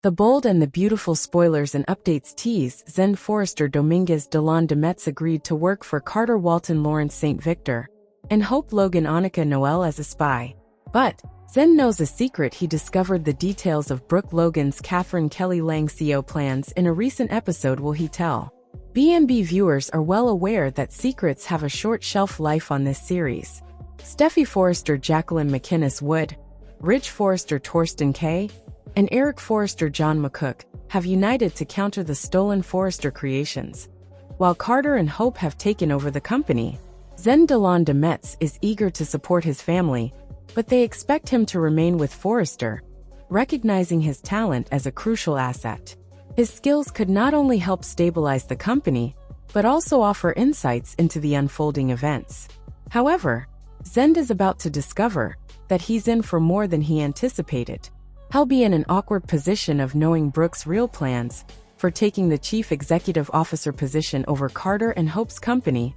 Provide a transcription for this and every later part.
The Bold and the Beautiful spoilers and updates tease Zende Forrester Dominguez Delon de Metz agreed to work for Carter Walton Lawrence St. Victor, and Hope Logan Annika Noel as a spy. But Zende knows a secret. He discovered the details of Brooke Logan's Catherine Kelly Lang CO plans in a recent episode. Will he tell? BMB viewers are well aware that secrets have a short shelf life on this series. Steffy Forrester Jacqueline McInnes Wood, Ridge Forrester Torsten Kay, and Eric Forrester John McCook have united to counter the stolen Forrester creations. While Carter and Hope have taken over the company, Zende Delon de Metz is eager to support his family, but they expect him to remain with Forrester, recognizing his talent as a crucial asset. His skills could not only help stabilize the company, but also offer insights into the unfolding events. However, Zende is about to discover that he's in for more than he anticipated. He'll be in an awkward position of knowing Brooke's real plans for taking the chief executive officer position over Carter and Hope's company,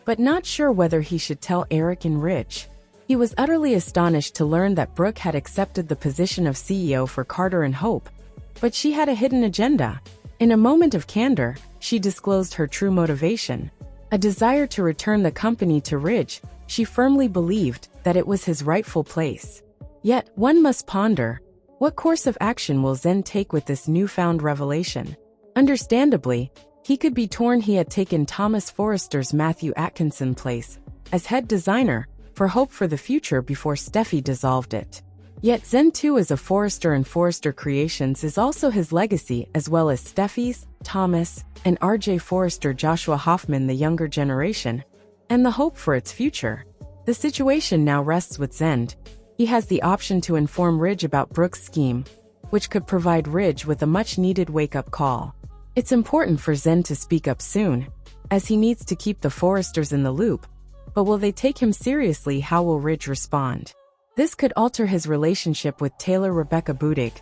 but not sure whether he should tell Eric and Ridge. He was utterly astonished to learn that Brooke had accepted the position of CEO for Carter and Hope, but she had a hidden agenda. In a moment of candor, she disclosed her true motivation, a desire to return the company to Ridge. She firmly believed that it was his rightful place. Yet, one must ponder, what course of action will Zende take with this newfound revelation? Understandably, he could be torn. He had taken Thomas Forrester's Matthew Atkinson place as head designer for Hope for the Future before Steffy dissolved it. Yet Zende too is a Forrester, and Forrester Creations is also his legacy, as well as Steffy's, Thomas, and RJ Forrester Joshua Hoffman, the younger generation, and the hope for its future. The situation now rests with Zende. He has the option to inform Ridge about Brooke's scheme, which could provide Ridge with a much-needed wake-up call. It's important for Zende to speak up soon, as he needs to keep the Forresters in the loop. But will they take him seriously? How will Ridge respond? This could alter his relationship with Taylor Rebecca Budig,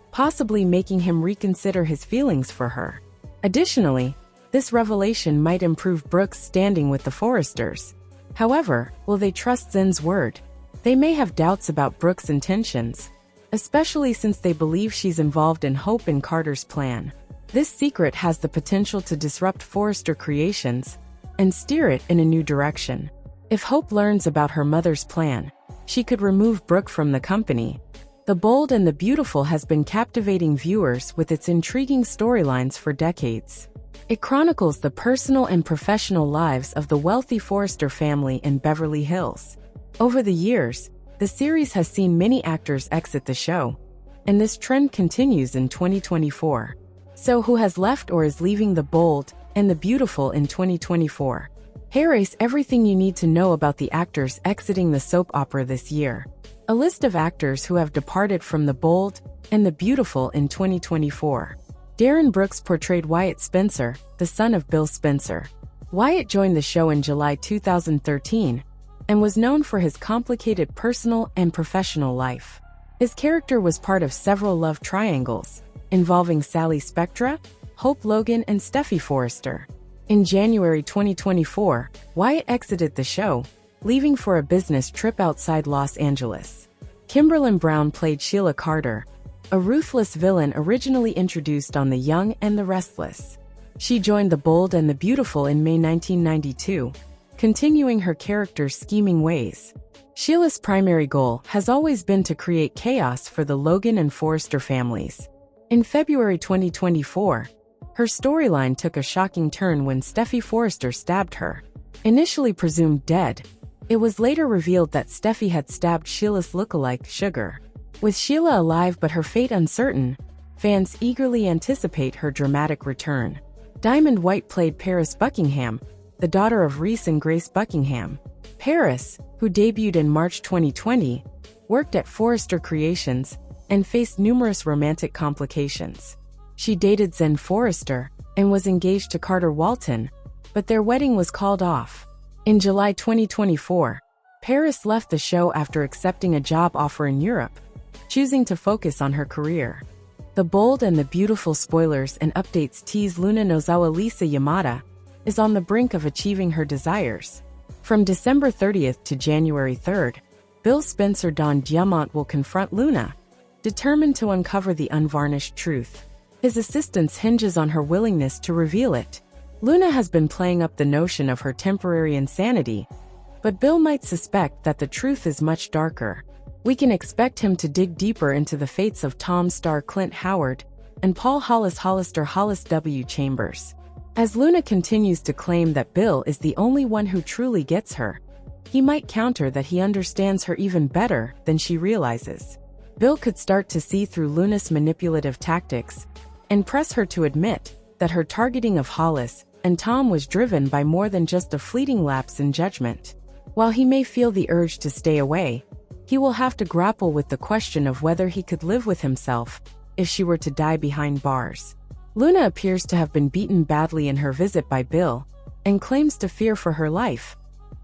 possibly making him reconsider his feelings for her. Additionally, this revelation might improve Brooke's standing with the Forresters. However, will they trust Zende's word? They may have doubts about Brooke's intentions, especially since they believe she's involved in Hope and Carter's plan. This secret has the potential to disrupt Forrester Creations and steer it in a new direction. If Hope learns about her mother's plan, she could remove Brooke from the company. The Bold and the Beautiful has been captivating viewers with its intriguing storylines for decades. It chronicles the personal and professional lives of the wealthy Forrester family in Beverly Hills. Over the years, the series has seen many actors exit the show, and this trend continues in 2024. So who has left or is leaving The Bold and the Beautiful in 2024? Here is everything you need to know about the actors exiting the soap opera this year. A list of actors who have departed from The Bold and the Beautiful in 2024. Darren Brooks portrayed Wyatt Spencer, the son of Bill Spencer. Wyatt joined the show in July 2013 and was known for his complicated personal and professional life. His character was part of several love triangles involving Sally Spectra, Hope Logan, and Steffy Forrester. In January 2024, Wyatt exited the show, leaving for a business trip outside Los Angeles. Kimberlyn Brown played Sheila Carter, a ruthless villain originally introduced on The Young and the Restless. She joined The Bold and the Beautiful in May 1992, continuing her character's scheming ways. Sheila's primary goal has always been to create chaos for the Logan and Forrester families. In February 2024, her storyline took a shocking turn when Steffy Forrester stabbed her. Initially presumed dead, it was later revealed that Steffy had stabbed Sheila's lookalike, Sugar. With Sheila alive but her fate uncertain, fans eagerly anticipate her dramatic return. Diamond White played Paris Buckingham, the daughter of Reese and Grace Buckingham. Paris, who debuted in March 2020, worked at Forrester Creations and faced numerous romantic complications. She dated Zende Forrester and was engaged to Carter Walton, but their wedding was called off. In July 2024, Paris left the show after accepting a job offer in Europe, choosing to focus on her career. The Bold and the Beautiful spoilers and updates tease Luna Nozawa Lisa Yamada is on the brink of achieving her desires. From December 30th to January 3rd, Bill Spencer Don Diamant will confront Luna, determined to uncover the unvarnished truth. His assistance hinges on her willingness to reveal it. Luna has been playing up the notion of her temporary insanity, but Bill might suspect that the truth is much darker. We can expect him to dig deeper into the fates of Tom star Clint Howard and Paul Hollister Hollis W. Chambers. As Luna continues to claim that Bill is the only one who truly gets her, he might counter that he understands her even better than she realizes. Bill could start to see through Luna's manipulative tactics and press her to admit that her targeting of Hollis and Tom was driven by more than just a fleeting lapse in judgment. While he may feel the urge to stay away, he will have to grapple with the question of whether he could live with himself if she were to die behind bars. Luna appears to have been beaten badly in her visit by Bill and claims to fear for her life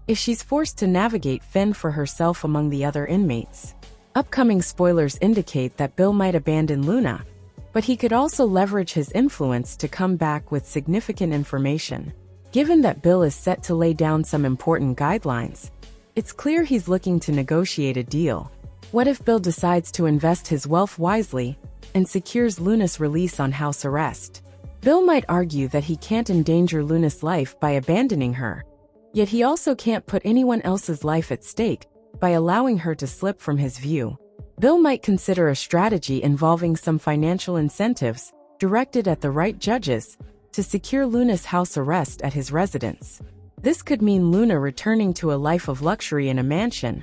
if she's forced to navigate fend for herself among the other inmates. Upcoming spoilers indicate that Bill might abandon Luna, but he could also leverage his influence to come back with significant information. Given that Bill is set to lay down some important guidelines, it's clear he's looking to negotiate a deal. What if Bill decides to invest his wealth wisely and secures Luna's release on house arrest? Bill might argue that he can't endanger Luna's life by abandoning her, yet he also can't put anyone else's life at stake by allowing her to slip from his view. Bill might consider a strategy involving some financial incentives directed at the right judges to secure Luna's house arrest at his residence. This could mean Luna returning to a life of luxury in a mansion,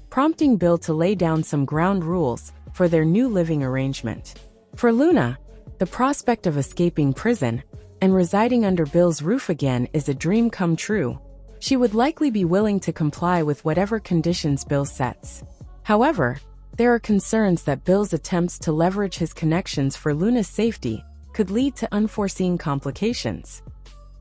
prompting Bill to lay down some ground rules for their new living arrangement. For Luna, the prospect of escaping prison and residing under Bill's roof again is a dream come true. She would likely be willing to comply with whatever conditions Bill sets. However, there are concerns that Bill's attempts to leverage his connections for Luna's safety could lead to unforeseen complications.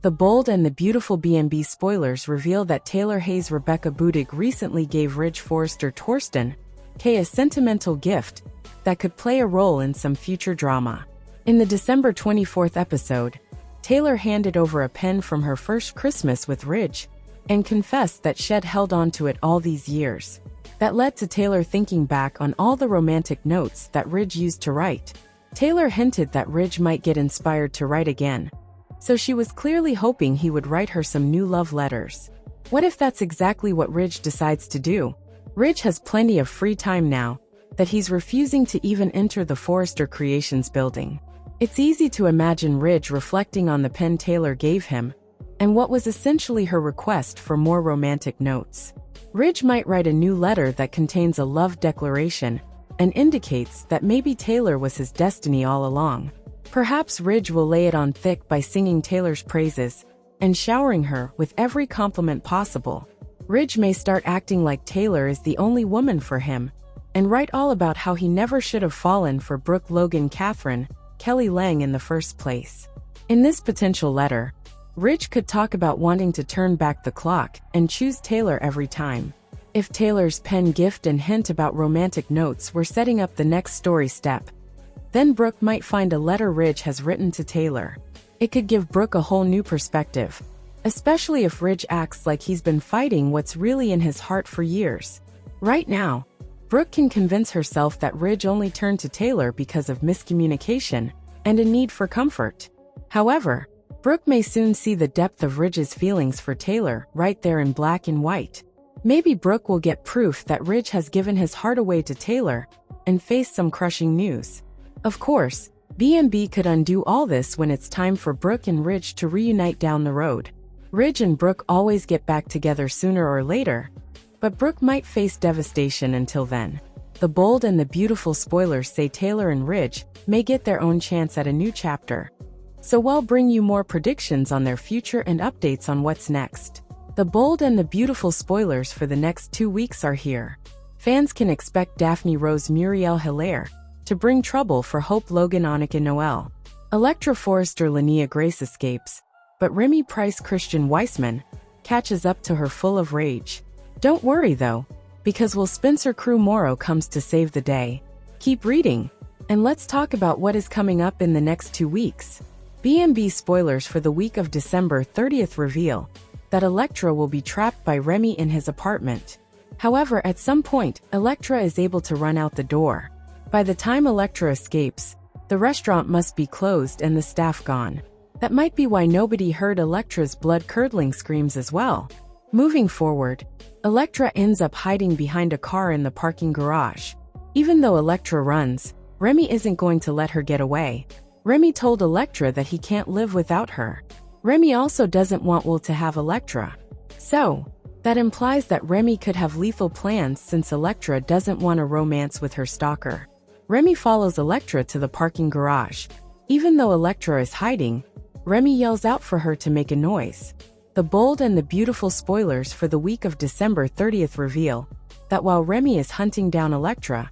The Bold and the Beautiful B&B spoilers reveal that Taylor Hayes' Rebecca Budig recently gave Ridge Forrester Torsten K a sentimental gift that could play a role in some future drama. In the December 24th episode, Taylor handed over a pen from her first Christmas with Ridge and confessed that she'd held on to it all these years. That led to Taylor thinking back on all the romantic notes that Ridge used to write. Taylor hinted that Ridge might get inspired to write again, so she was clearly hoping he would write her some new love letters. What if that's exactly what Ridge decides to do? Ridge has plenty of free time now that he's refusing to even enter the Forrester Creations building. It's easy to imagine Ridge reflecting on the pen Taylor gave him and what was essentially her request for more romantic notes. Ridge might write a new letter that contains a love declaration and indicates that maybe Taylor was his destiny all along. Perhaps Ridge will lay it on thick by singing Taylor's praises and showering her with every compliment possible. Ridge may start acting like Taylor is the only woman for him and write all about how he never should have fallen for Brooke Logan Catherine Kelly Lang in the first place. In this potential letter, Ridge could talk about wanting to turn back the clock and choose Taylor every time. If Taylor's pen gift and hint about romantic notes were setting up the next story step, then Brooke might find a letter Ridge has written to Taylor. It could give Brooke a whole new perspective, especially if Ridge acts like he's been fighting what's really in his heart for years. Right now, Brooke can convince herself that Ridge only turned to Taylor because of miscommunication and a need for comfort. However, Brooke may soon see the depth of Ridge's feelings for Taylor right there in black and white. Maybe Brooke will get proof that Ridge has given his heart away to Taylor and face some crushing news. Of course, B&B could undo all this when it's time for Brooke and Ridge to reunite down the road. Ridge and Brooke always get back together sooner or later, but Brooke might face devastation until then. The Bold and the Beautiful spoilers say Taylor and Ridge may get their own chance at a new chapter. So we'll bring you more predictions on their future and updates on what's next. The Bold and the Beautiful spoilers for the next 2 weeks are here. Fans can expect Daphne Rose Muriel Hilaire to bring trouble for Hope Logan Annika Noel. Electra Forrester Linnea Grace escapes, but Remy Price Christian Weissman catches up to her full of rage. Don't worry though, because Will Spencer Crew Morrow comes to save the day. Keep reading, and let's talk about what is coming up in the next 2 weeks. B&B spoilers for the week of December 30th reveal that Electra will be trapped by Remy in his apartment. However, at some point, Electra is able to run out the door. By the time Electra escapes, the restaurant must be closed and the staff gone. That might be why nobody heard Electra's blood-curdling screams as well. Moving forward, Electra ends up hiding behind a car in the parking garage. Even though Electra runs, Remy isn't going to let her get away. Remy told Electra that he can't live without her. Remy also doesn't want Will to have Electra. So, that implies that Remy could have lethal plans since Electra doesn't want a romance with her stalker. Remy follows Electra to the parking garage. Even though Electra is hiding, Remy yells out for her to make a noise. The bold and the beautiful spoilers for the week of December 30th reveal that while Remy is hunting down Electra,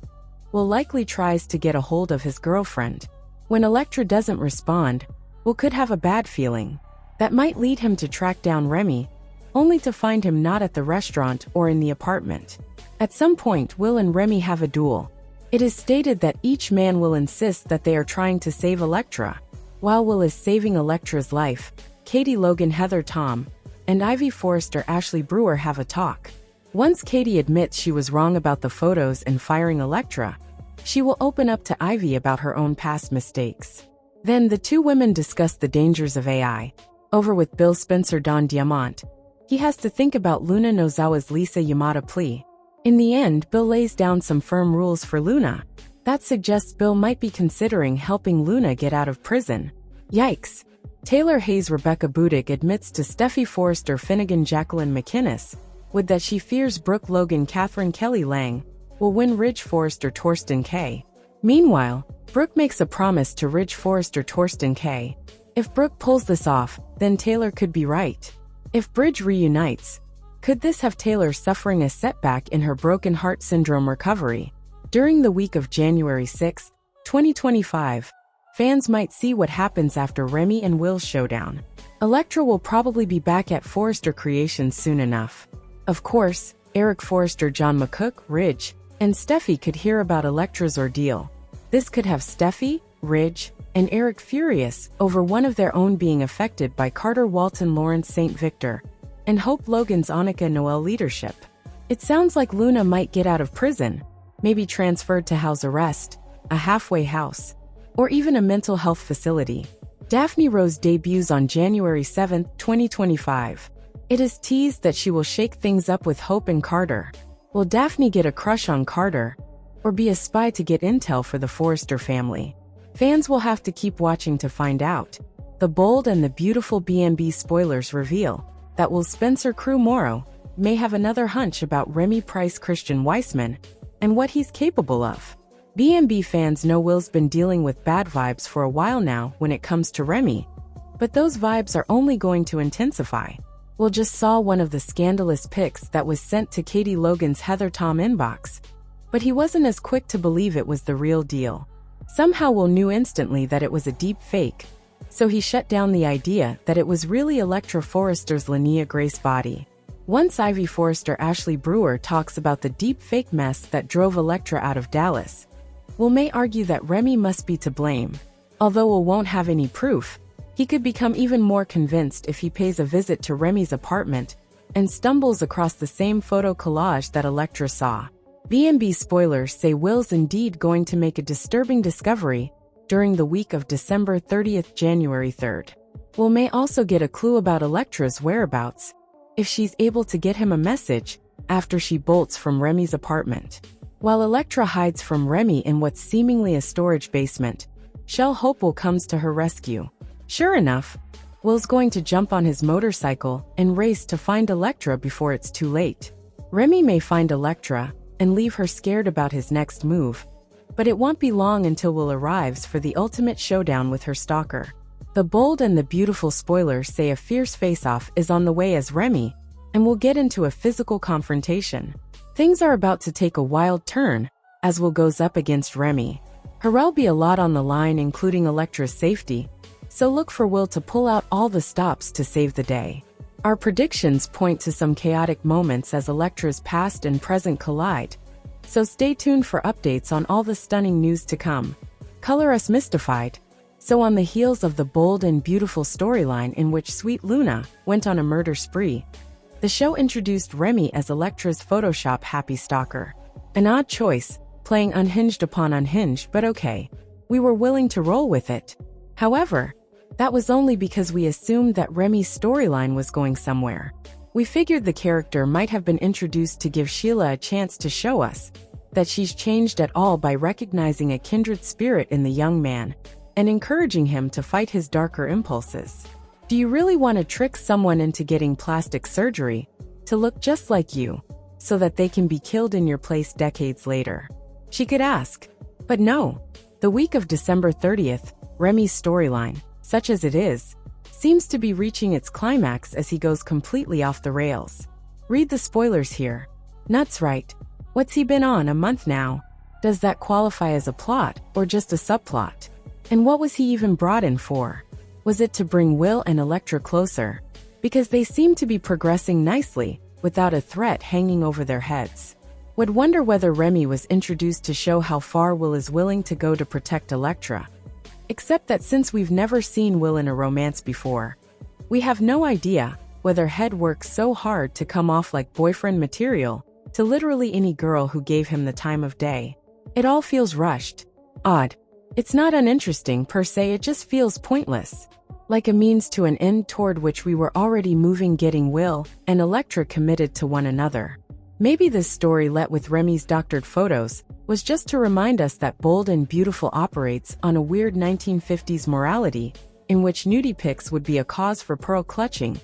Will likely tries to get a hold of his girlfriend. When Electra doesn't respond, Will could have a bad feeling. That might lead him to track down Remy, only to find him not at the restaurant or in the apartment. At some point, Will and Remy have a duel. It is stated that each man will insist that they are trying to save Electra. While Will is saving Electra's life, Katie Logan Heather Tom and Ivy Forrester Ashley Brewer have a talk. Once Katie admits she was wrong about the photos and firing Electra, she will open up to Ivy about her own past mistakes. Then the two women discuss the dangers of AI. Over with Bill Spencer Don Diamant. He has to think about Luna Nozawa's Lisa Yamada plea. In the end, Bill lays down some firm rules for Luna. That suggests Bill might be considering helping Luna get out of prison. Yikes. Taylor Hayes Rebecca Budig admits to Steffy Forrester Finnegan Jacqueline McInnes with that she fears Brooke Logan Catherine Kelly Lang will win Ridge Forrester Torsten K. Meanwhile, Brooke makes a promise to Ridge Forrester Torsten K. If Brooke pulls this off, then Taylor could be right. If Bridge reunites, could this have Taylor suffering a setback in her broken heart syndrome recovery? During the week of January 6, 2025, fans might see what happens after Remy and Will's showdown. Electra will probably be back at Forrester Creations soon enough. Of course, Eric Forrester, John McCook, Ridge, and Steffy could hear about Electra's ordeal. This could have Steffy, Ridge, and Eric furious over one of their own being affected by Carter Walton Lawrence St. Victor and Hope Logan's Annika Noel leadership. It sounds like Luna might get out of prison, maybe transferred to house arrest, a halfway house, or even a mental health facility. Daphne Rose debuts on January 7, 2025. It is teased that she will shake things up with Hope and Carter. Will Daphne get a crush on Carter, or be a spy to get intel for the Forrester family? Fans will have to keep watching to find out. The bold and the beautiful B&B spoilers reveal that Will Spencer Crew Morrow may have another hunch about Remy Price Christian Weissman and what he's capable of. B&B fans know Will's been dealing with bad vibes for a while now when it comes to Remy, but those vibes are only going to intensify. Will just saw one of the scandalous pics that was sent to Katie Logan's Heather Tom inbox, but he wasn't as quick to believe it was the real deal. Somehow Will knew instantly that it was a deep fake, so he shut down the idea that it was really Electra Forrester's Linnea Grace body. Once Ivy Forrester Ashley Brewer talks about the deep fake mess that drove Electra out of Dallas, Will may argue that Remy must be to blame. Although Will won't have any proof, he could become even more convinced if he pays a visit to Remy's apartment and stumbles across the same photo collage that Electra saw. B&B spoilers say Will's indeed going to make a disturbing discovery during the week of December 30th, January 3rd. Will may also get a clue about Electra's whereabouts if she's able to get him a message after she bolts from Remy's apartment. While Electra hides from Remy in what's seemingly a storage basement, Shell Hopewell comes to her rescue. Sure enough, Will's going to jump on his motorcycle and race to find Electra before it's too late. Remy may find Electra and leave her scared about his next move, but it won't be long until Will arrives for the ultimate showdown with her stalker. The bold and the beautiful spoilers say a fierce face-off is on the way as Remy and will get into a physical confrontation. Things are about to take a wild turn as Will goes up against Remy. There'll be a lot on the line, including Electra's safety, so look for Will to pull out all the stops to save the day. Our predictions point to some chaotic moments as Electra's past and present collide, so stay tuned for updates on all the stunning news to come. Color us mystified. So on the heels of the bold and beautiful storyline in which Sweet Luna went on a murder spree, the show introduced Remy as Electra's Photoshop happy stalker. An odd choice, playing unhinged upon unhinged, but okay. We were willing to roll with it. However, that was only because we assumed that Remy's storyline was going somewhere. We figured the character might have been introduced to give Sheila a chance to show us that she's changed at all by recognizing a kindred spirit in the young man and encouraging him to fight his darker impulses. Do you really want to trick someone into getting plastic surgery to look just like you so that they can be killed in your place decades later? She could ask. But no. The week of December 30th, Remy's storyline, such as it is, seems to be reaching its climax as he goes completely off the rails. Read the spoilers here. Nuts, right? What's he been on, a month now? Does that qualify as a plot or just a subplot? And what was he even brought in for? Was it to bring Will and Electra closer? Because they seem to be progressing nicely, without a threat hanging over their heads. Would wonder whether Remy was introduced to show how far Will is willing to go to protect Electra. Except that since we've never seen Will in a romance before, we have no idea whether Head works so hard to come off like boyfriend material to literally any girl who gave him the time of day. It all feels rushed. Odd. It's not uninteresting per se, it just feels pointless. Like a means to an end toward which we were already moving, getting Will and Electra committed to one another. Maybe this story, let with Remy's doctored photos, was just to remind us that Bold and Beautiful operates on a weird 1950s morality, in which nudie pics would be a cause for pearl clutching,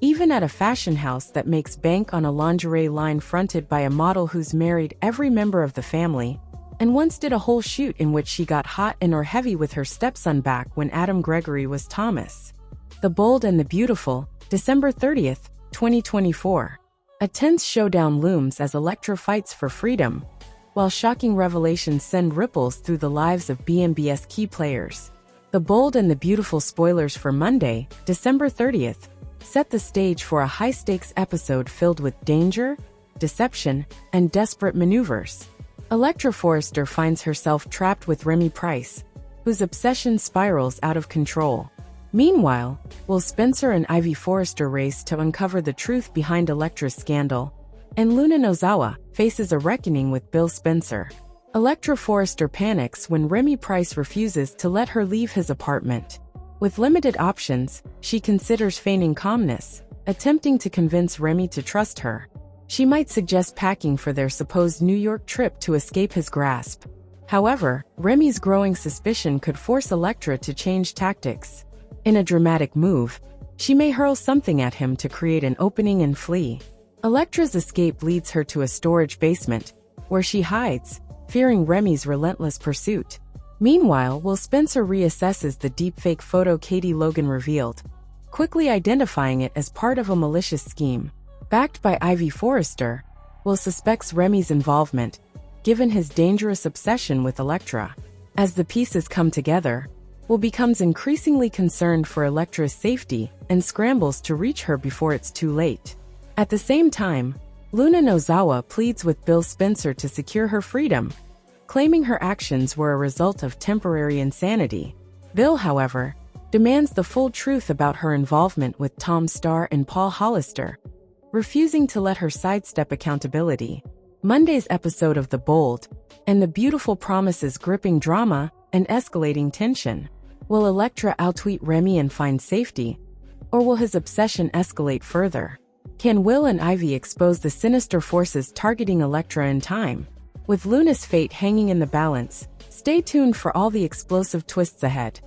even at a fashion house that makes bank on a lingerie line fronted by a model who's married every member of the family, and once did a whole shoot in which she got hot and or heavy with her stepson back when Adam Gregory was Thomas. The Bold and the Beautiful, December 30th, 2024. A tense showdown looms as Electra fights for freedom, while shocking revelations send ripples through the lives of BMBS key players. The Bold and the Beautiful spoilers for Monday, December 30th, set the stage for a high-stakes episode filled with danger, deception, and desperate maneuvers. Electra Forrester finds herself trapped with Remy Price, whose obsession spirals out of control. Meanwhile, Will Spencer and Ivy Forrester race to uncover the truth behind Electra's scandal, and Luna Nozawa faces a reckoning with Bill Spencer. Electra Forrester panics when Remy Price refuses to let her leave his apartment. With limited options, she considers feigning calmness, attempting to convince Remy to trust her. She might suggest packing for their supposed New York trip to escape his grasp. However, Remy's growing suspicion could force Electra to change tactics. In a dramatic move, she may hurl something at him to create an opening and flee. Electra's escape leads her to a storage basement, where she hides, fearing Remy's relentless pursuit. Meanwhile, Will Spencer reassesses the deepfake photo Katie Logan revealed, quickly identifying it as part of a malicious scheme. Backed by Ivy Forrester, Will suspects Remy's involvement, given his dangerous obsession with Electra. As the pieces come together, Will becomes increasingly concerned for Electra's safety and scrambles to reach her before it's too late. At the same time, Luna Nozawa pleads with Bill Spencer to secure her freedom, claiming her actions were a result of temporary insanity. Bill, however, demands the full truth about her involvement with Tom Starr and Paul Hollister, refusing to let her sidestep accountability. Monday's episode of The Bold and the Beautiful promises gripping drama and escalating tension. Will Electra outtweet Remy and find safety, or will his obsession escalate further? Can Will and Ivy expose the sinister forces targeting Electra in time? With Luna's fate hanging in the balance, stay tuned for all the explosive twists ahead.